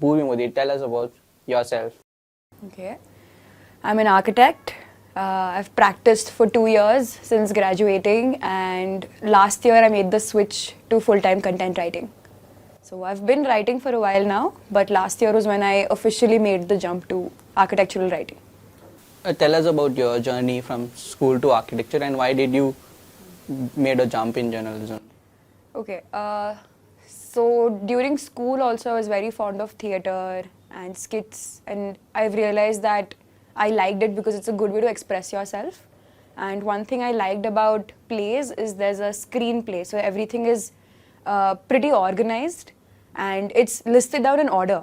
Purvi Mody, tell us about yourself. Okay. I'm an architect. I've practiced for 2 years since graduating, and last year I made the switch to full-time content writing. So I've been writing for a while now, but last year was when I officially made the jump to architectural writing. Tell us about your journey from school to architecture and why did you made a jump in journalism? Okay. So during school also I was very fond of theatre and skits, and I've realized that I liked it because it's a good way to express yourself. And one thing I liked about plays is there's a screenplay, so everything is pretty organized and it's listed down in order.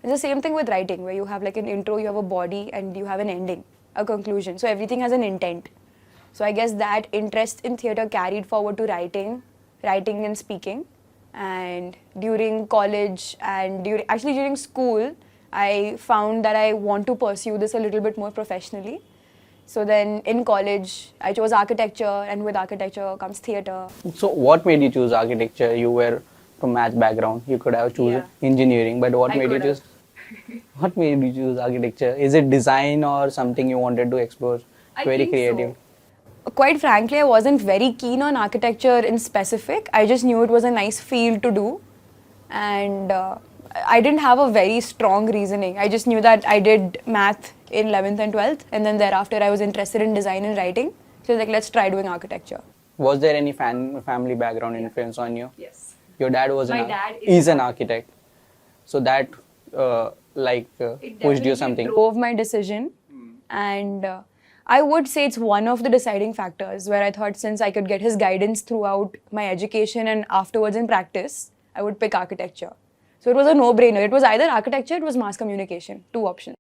It's the same thing with writing, where you have like an intro, you have a body, and you have an ending, a conclusion. So everything has an intent. So I guess that interest in theatre carried forward to writing and speaking. And during college and during school, I found that I want to pursue this a little bit more professionally. So then in college, I chose architecture, and with architecture comes theatre. So what made you choose architecture? You were from math background. You could have chosen engineering, but what made you choose? What made you choose architecture? Is it design or something you wanted to explore? Very creative. So. Quite frankly, I wasn't very keen on architecture in specific. I just knew it was a nice field to do, and I didn't have a very strong reasoning. I just knew that I did math in 11th and 12th, and then thereafter I was interested in design and writing. So I was like, let's try doing architecture. Was there any family background influence on you? Yes. Your dad was is an architect. So that pushed you something. It drove my decision, and I would say it's one of the deciding factors where I thought since I could get his guidance throughout my education and afterwards in practice, I would pick architecture. So it was a no-brainer. It was either architecture, it was mass communication, 2 options.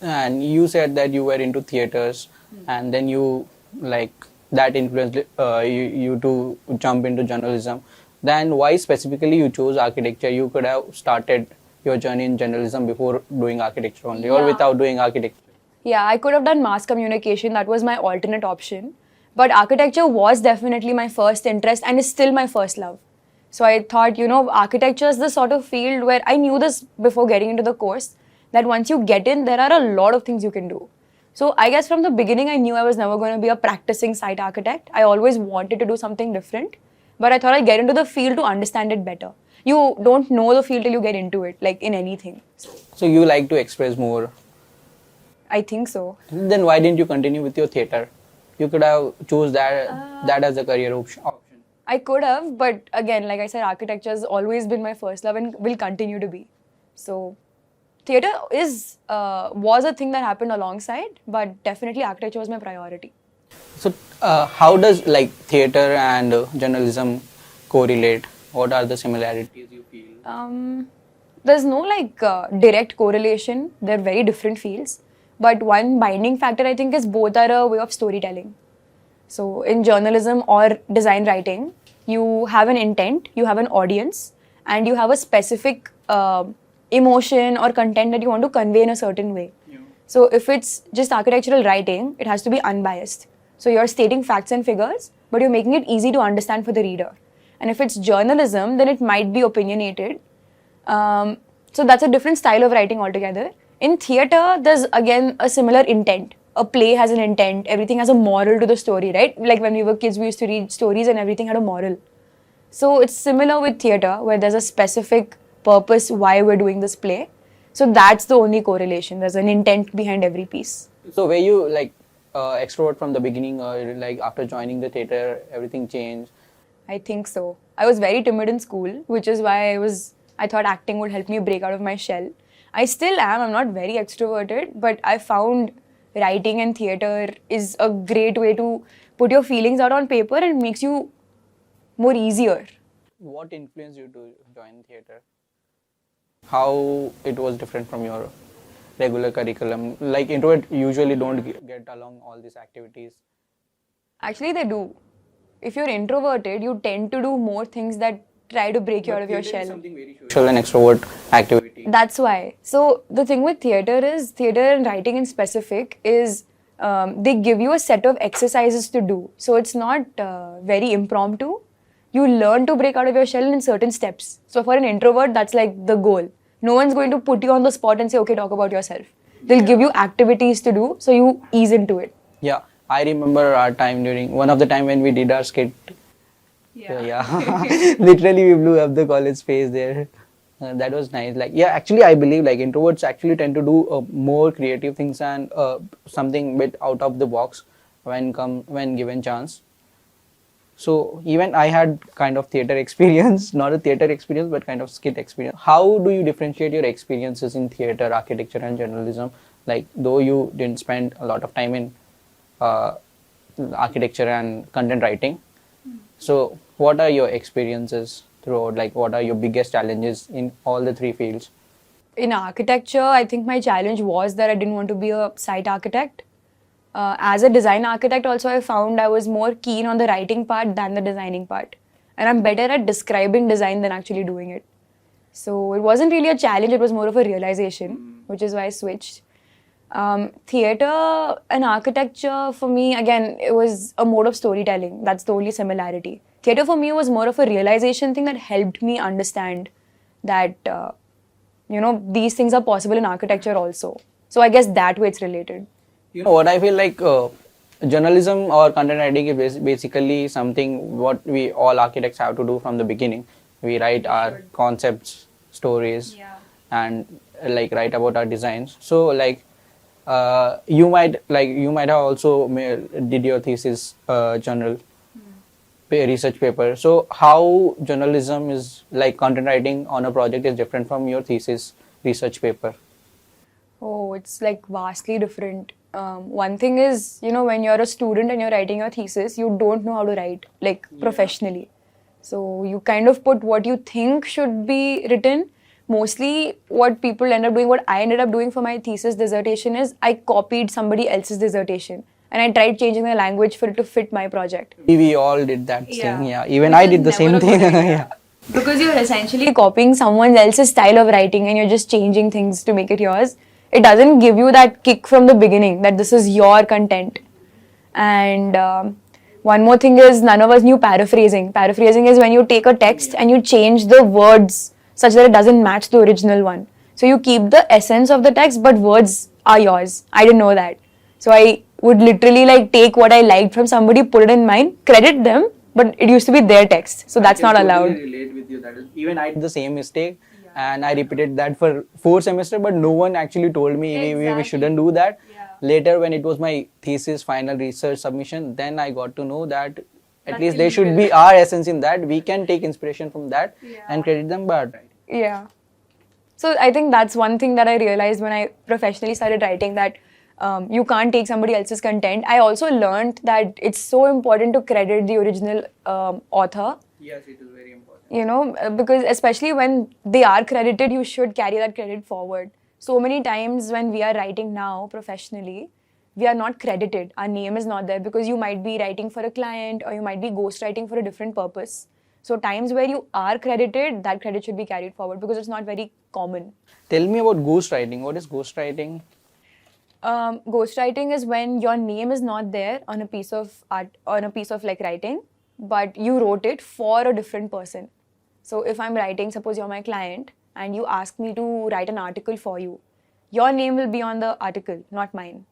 And you said that you were into theatres, and then you that influenced you to jump into journalism. Then why specifically you chose architecture? You could have started your journey in journalism before doing architecture only, or without doing architecture. Yeah, I could have done mass communication. That was my alternate option. But architecture was definitely my first interest and is still my first love. So I thought, architecture is the sort of field where I knew this before getting into the course, that once you get in, there are a lot of things you can do. So I guess from the beginning, I knew I was never going to be a practicing site architect. I always wanted to do something different, but I thought I'd get into the field to understand it better. You don't know the field till you get into it, like in anything. So you like to express more? I think so. Then why didn't you continue with your theatre? You could have chose that as a career option. I could have, but again, like I said, architecture has always been my first love and will continue to be. So theatre was a thing that happened alongside, but definitely architecture was my priority. So how does theatre and journalism correlate? What are the similarities you feel? There's no direct correlation. They're very different fields. But one binding factor I think is both are a way of storytelling. So in journalism or design writing, you have an intent, you have an audience, and you have a specific emotion or content that you want to convey in a certain way. Yeah. So if it's just architectural writing, it has to be unbiased. So you're stating facts and figures, but you're making it easy to understand for the reader. And if it's journalism, then it might be opinionated. So that's a different style of writing altogether. In theatre, there's again a similar intent. A play has an intent, everything has a moral to the story, right? Like when we were kids, we used to read stories and everything had a moral. So it's similar with theatre, where there's a specific purpose why we're doing this play. So that's the only correlation. There's an intent behind every piece. So were you extrovert from the beginning, or after joining the theatre, everything changed? I think so. I was very timid in school, which is why I thought acting would help me break out of my shell. I still am. I'm not very extroverted, but I found writing and theatre is a great way to put your feelings out on paper and makes you more easier. What influenced you to join theatre? How it was different from your regular curriculum? Introvert usually don't get along all these activities. Actually, they do. If you're introverted, you tend to do more things that try to break you out of your shell. Something very social and extrovert activity. That's why. So the thing with theatre and writing in specific is they give you a set of exercises to do. So it's not very impromptu. You learn to break out of your shell in certain steps. So for an introvert, that's like the goal. No one's going to put you on the spot and say, okay, talk about yourself. They'll give you activities to do, so you ease into it. Yeah, I remember our time during one of the time when we did our skit. Yeah. Literally, we blew up the college space there. That was nice. Like, yeah, actually, I believe like introverts actually tend to do more creative things and something bit out of the box when given chance. So even I had kind of theater experience, not a theater experience, but kind of skit experience. How do you differentiate your experiences in theater, architecture, and journalism? Like, though you didn't spend a lot of time in uh, architecture and content writing, so what are your experiences throughout? Like, what are your biggest challenges in all the three fields? In architecture, I think my challenge was that I didn't want to be a site architect. As a design architect also, I found I was more keen on the writing part than the designing part. And I'm better at describing design than actually doing it. So it wasn't really a challenge, it was more of a realization, which is why I switched. Theatre and architecture, for me, again, it was a mode of storytelling. That's the only similarity. Theatre for me was more of a realization thing that helped me understand that, these things are possible in architecture also. So I guess that way it's related. You know what I feel like journalism or content writing is basically something what we all architects have to do from the beginning. We write our concepts, stories, and like write about our designs. So like you might have also did your thesis journal research paper. So how journalism is like content writing on a project is different from your thesis research paper? Oh, it's like vastly different. One thing is, when you're a student and you're writing your thesis, you don't know how to write, like professionally. So you kind of put what you think should be written. Mostly what people end up doing, what I ended up doing for my thesis dissertation is I copied somebody else's dissertation and I tried changing the language for it to fit my project. We all did that thing, yeah. Even I did the same thing. Yeah. Because you're essentially copying someone else's style of writing and you're just changing things to make it yours. It doesn't give you that kick from the beginning that this is your content. And one more thing is, none of us knew paraphrasing. Paraphrasing is when you take a text and you change the words such that it doesn't match the original one. So you keep the essence of the text, but words are yours. I didn't know that. So I would literally like take what I liked from somebody, put it in mine, credit them, but it used to be their text. So that's not allowed. I totally relate with you. That is, even I did the same mistake. And I repeated that for 4 semesters, but no one actually told me we shouldn't do that. Later, when it was my thesis final research submission, then I got to know that at least there should be our essence in that. We can take inspiration from that and credit them, but yeah. So I think that's one thing that I realized when I professionally started writing, that you can't take somebody else's content. I also learned that it's so important to credit the original author. Yes, it is very important. Because especially when they are credited, you should carry that credit forward. So many times when we are writing now professionally, we are not credited. Our name is not there because you might be writing for a client or you might be ghostwriting for a different purpose. So times where you are credited, that credit should be carried forward because it's not very common. Tell me about ghostwriting. What is ghostwriting? Ghostwriting is when your name is not there on a piece of art, on a piece of like writing, but you wrote it for a different person. So if I'm writing, suppose you're my client and you ask me to write an article for you, your name will be on the article, not mine.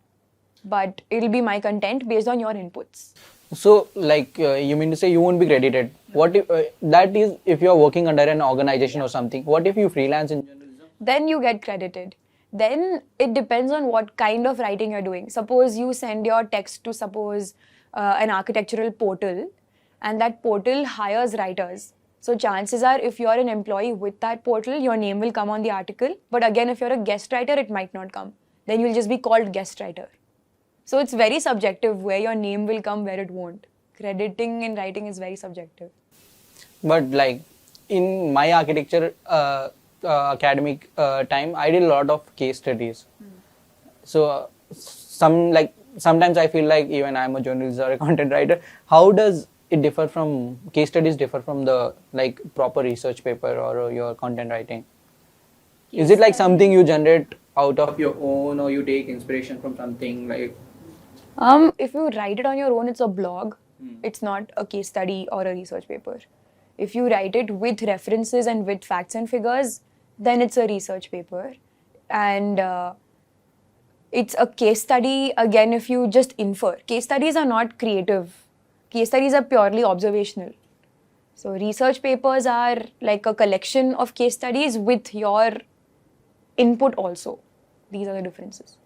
But it'll be my content based on your inputs. So, like, you mean to say you won't be credited? What if that is if you're working under an organization or something? What if you freelance in journalism? Then you get credited. Then it depends on what kind of writing you're doing. Suppose you send your text to an architectural portal, and that portal hires writers. So chances are, if you're an employee with that portal, your name will come on the article. But again, if you're a guest writer, it might not come. Then you'll just be called guest writer. So it's very subjective where your name will come, where it won't. Crediting in writing is very subjective. But like in my architecture academic time, I did a lot of case studies. So sometimes I feel like even I'm a journalist or a content writer. How does it differ from case studies differ from the like proper research paper or your content writing? Is it like something you generate out of your own or you take inspiration from something like? If you write it on your own, it's a blog. It's not a case study or a research paper. If you write it with references and with facts and figures, then it's a research paper. And it's a case study, again, if you just infer. Case studies are not creative. Case studies are purely observational. So research papers are like a collection of case studies with your input also. These are the differences.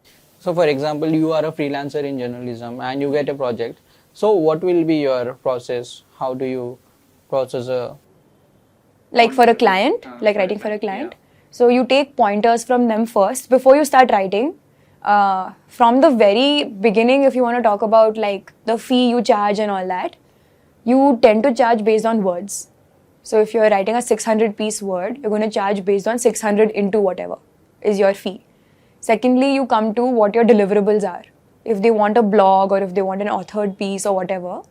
So for example, you are a freelancer in journalism and you get a project. So what will be your process? How do you process a... Like for a client, like writing for a client. So you take pointers from them first before you start writing. From the very beginning, if you want to talk about like the fee you charge and all that, you tend to charge based on words. So if you're writing a 600 piece word, you're going to charge based on 600 into whatever is your fee. Secondly, you come to what your deliverables are. If they want a blog or if they want an authored piece or whatever,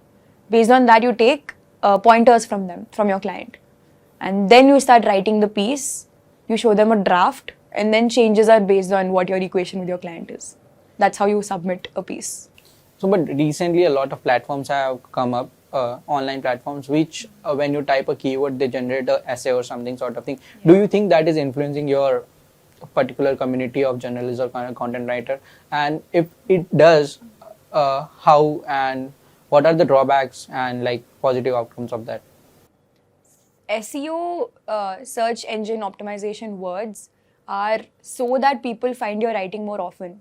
based on that you take pointers from them, from your client. And then you start writing the piece, you show them a draft, and then changes are based on what your equation with your client is. That's how you submit a piece. So but recently a lot of platforms have come up, online platforms, which when you type a keyword, they generate an essay or something sort of thing. Do you think that is influencing your particular community of journalists or content writer? And if it does, how and what are the drawbacks and like positive outcomes of that? SEO, search engine optimization words, are so that people find your writing more often.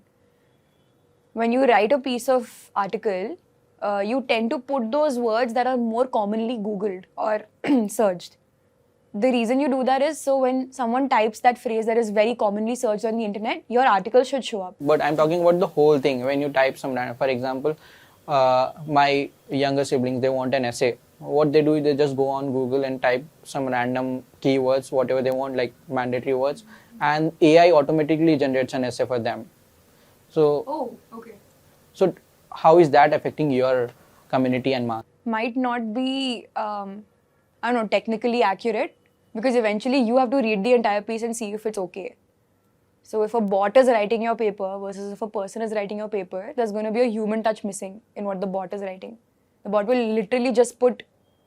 When you write a piece of article, you tend to put those words that are more commonly Googled or searched. The reason you do that is so when someone types that phrase that is very commonly searched on the internet, your article should show up. But I'm talking about the whole thing. When you type some, for example, my younger siblings, they want an essay. What they do is they just go on Google and type some random keywords, whatever they want, like mandatory words, and AI automatically generates an essay for them. So, Oh, okay. So how is that affecting your community and mass? Might not be, I don't know, technically accurate, because eventually you have to read the entire piece and see if it's okay. So if a bot is writing your paper versus if a person is writing your paper, there's going to be a human touch missing in what the bot is writing. The bot will literally just put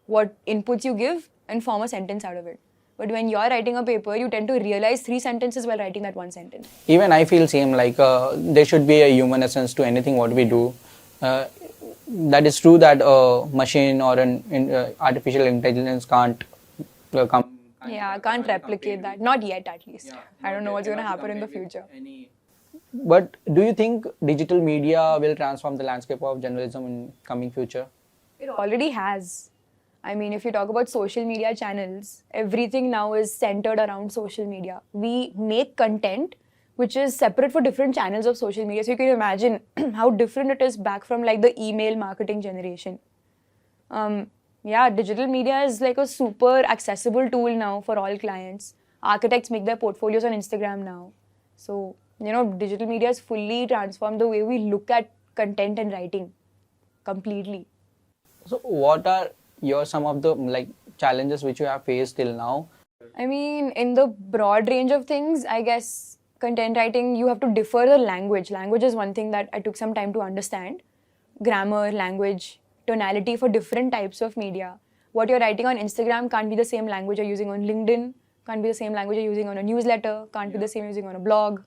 what inputs you give and form a sentence out of it. But when you're writing a paper, you tend to realize 3 sentences while writing that 1 sentence. Even I feel same, like there should be a human essence to anything what we do. That is true that a machine or an artificial intelligence can't come. Can't replicate that. Not yet, at least. I don't know what's going to happen in the future. But do you think digital media will transform the landscape of journalism in coming future? It already has. I mean, if you talk about social media channels, everything now is centered around social media. We make content which is separate for different channels of social media. So you can imagine how different it is back from like the email marketing generation. Digital media is like a super accessible tool now for all clients. Architects make their portfolios on Instagram now. So, digital media has fully transformed the way we look at content and writing completely. So what are some of the like challenges which you have faced till now? I mean, in the broad range of things, I guess content writing, you have to defer the language. Language is one thing that I took some time to understand. Grammar, language, tonality for different types of media. What you're writing on Instagram can't be the same language you're using on LinkedIn, can't be the same language you're using on a newsletter, can't be the same using on a blog.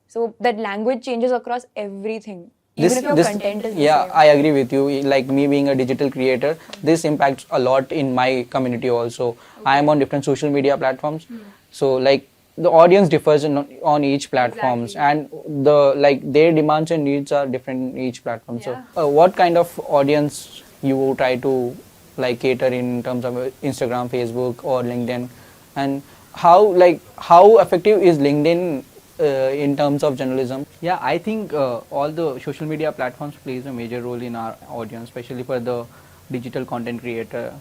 So that language changes across everything. Even if your content is the same. I agree with you. Like me being a digital creator, this impacts a lot in my community also. Okay. I am on different social media platforms. So like the audience differs on each platforms, and their demands and needs are different in each platform. Yeah. So what kind of audience you try to like cater in terms of Instagram, Facebook or LinkedIn, and how effective is LinkedIn in terms of journalism? Yeah, I think all the social media platforms plays a major role in our audience, especially for the digital content creator.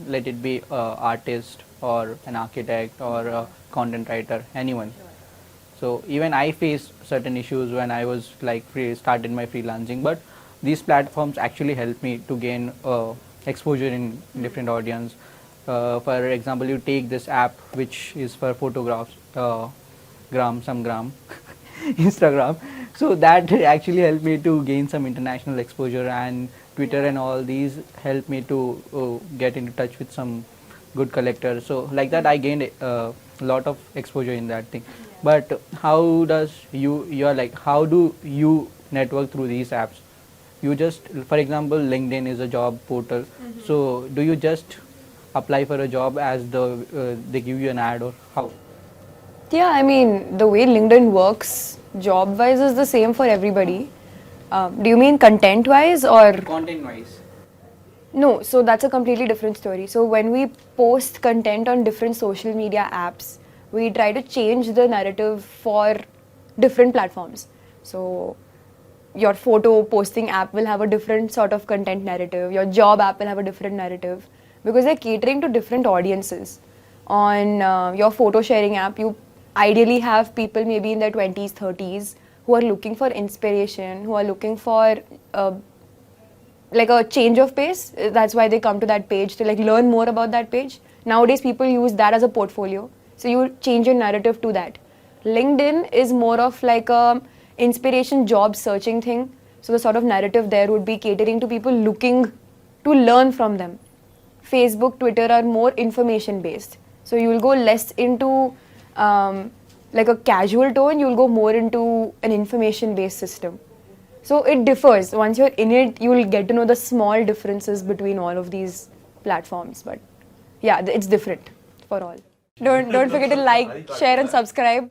Let it be an artist or an architect or a content writer, anyone. So even I faced certain issues when I was started my freelancing, but these platforms actually helped me to gain exposure in different audience. For example, you take this app which is for photographs, Instagram. So that actually helped me to gain some international exposure, and Twitter and all these helped me to get into touch with some good collectors. So like that I gained lot of exposure in that thing. But how does you're like, how do you network through these apps? You just, for example, LinkedIn is a job portal. So do you just apply for a job as they give you an ad, or how? Yeah, I mean, the way LinkedIn works job wise is the same for everybody. Do you mean content wise or? Content wise. No, so that's a completely different story. So when we post content on different social media apps, we try to change the narrative for different platforms. So your photo posting app will have a different sort of content narrative. Your job app will have a different narrative because they're catering to different audiences. On your photo sharing app, you ideally have people maybe in their 20s, 30s who are looking for inspiration, who are looking for like a change of pace. That's why they come to that page to like learn more about that page. Nowadays people use that as a portfolio, so you change your narrative to that. LinkedIn is more of like a inspiration job searching thing, so the sort of narrative there would be catering to people looking to learn from them. Facebook, Twitter are more information based, so you will go less into like a casual tone, you will go more into an information based system. So it differs. Once you're in it, you will get to know the small differences between all of these platforms. But yeah, it's different for all. Don't forget to like, share, and subscribe.